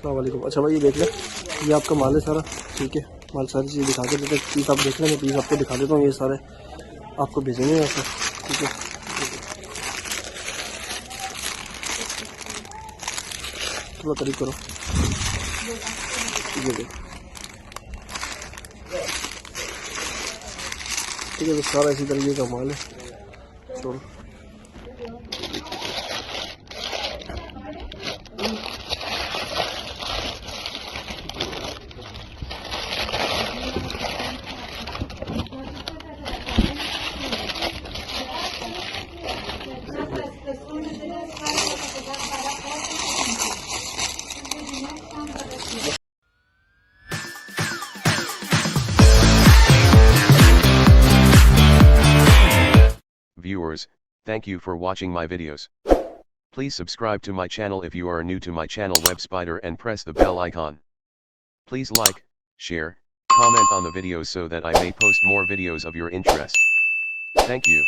अस्सलाम वालेकुम। अच्छा भाई ये देख लें, ये आपका माल है सारा, ठीक है। माल सारी चीज़ दिखा के देते, पीस आप देख लें, मैं पीस आपको दिखा देता हूँ। ये सारे आपको भेजेंगे ऐसे, ठीक है। थोड़ा करीब करो, ये देखो, ठीक है। तो सारा इसी तरीके का माल है। तो Viewers, thank you for watching my videos. Please subscribe to my channel if you are new to my channel Web Spider and press the bell icon. Please like, share, comment on the videos so that I may post more videos of your interest. Thank you.